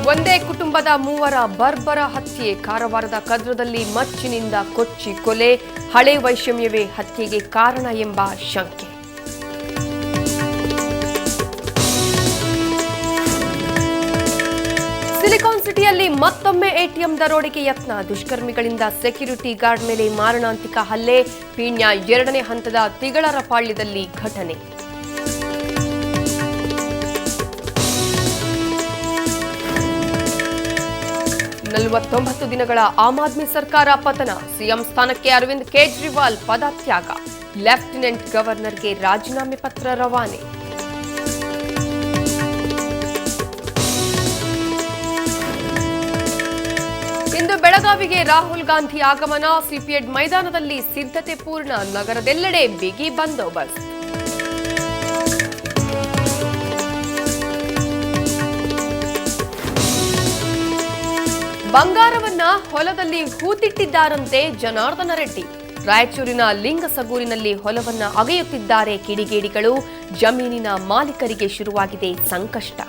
ಒಂದೇ ಕುಟುಂಬದ ಮೂವರ ಬರ್ಬರ ಹತ್ಯೆ. ಕಾರವಾರದ ಕದ್ರದಲ್ಲಿ ಮಚ್ಚಿನಿಂದ ಕೊಚ್ಚಿ ಕೊಲೆ. ಹಳೆ ವೈಷಮ್ಯವೇ ಹತ್ಯೆಗೆ ಕಾರಣ ಎಂಬ ಶಂಕೆ. ಸಿಲಿಕಾನ್ ಸಿಟಿಯಲ್ಲಿ ಮತ್ತೊಮ್ಮೆ ಎಟಿಎಂ ದರೋಡೆಗೆ ಯತ್ನ. ದುಷ್ಕರ್ಮಿಗಳಿಂದ ಸೆಕ್ಯೂರಿಟಿ ಗಾರ್ಡ್ ಮೇಲೆ ಮಾರಣಾಂತಿಕ ಹಲ್ಲೆ. ಪೀಣ್ಯ 2ನೇ ಹಂತದ ತಿಗಳರಪಾಳ್ಯದಲ್ಲಿ ಘಟನೆ. ನಲವತ್ತೊಂಬತ್ತು ದಿನಗಳ ಆಮ್ ಆದ್ಮಿ ಸರ್ಕಾರ ಪತನ. ಸಿಎಂ ಸ್ಥಾನಕ್ಕೆ ಅರವಿಂದ್ ಕೇಜ್ರಿವಾಲ್ ಪದತ್ಯಾಗ. ಲೆಫ್ಟಿನೆಂಟ್ ಗವರ್ನರ್ಗೆ ರಾಜೀನಾಮೆ ಪತ್ರ ರವಾನೆ. ಇಂದು ಬೆಳಗಾವಿಗೆ ರಾಹುಲ್ ಗಾಂಧಿ ಆಗಮನ. ಸಿಪಿಎಡ್ ಮೈದಾನದಲ್ಲಿ ಸಿದ್ಧತೆ ಪೂರ್ಣ. ನಗರದೆಲ್ಲೆಡೆ ಬಿಗಿ ಬಂದೋಬಸ್ತ್. ಬಂಗಾರವನ್ನ ಹೊಲದಲ್ಲಿ ಹೂತಿಟ್ಟಿದ್ದಾರಂತೆ ಜನಾರ್ದನ ರೆಡ್ಡಿ. ರಾಯಚೂರಿನ ಲಿಂಗಸಗೂರಿನಲ್ಲಿ ಹೊಲವನ್ನ ಅಗೆಯುತ್ತಿದ್ದಾರೆ ಕಿಡಿಗೇಡಿಗಳು. ಜಮೀನಿನ ಮಾಲೀಕರಿಗೆ ಶುರುವಾಗಿದೆ ಸಂಕಷ್ಟ.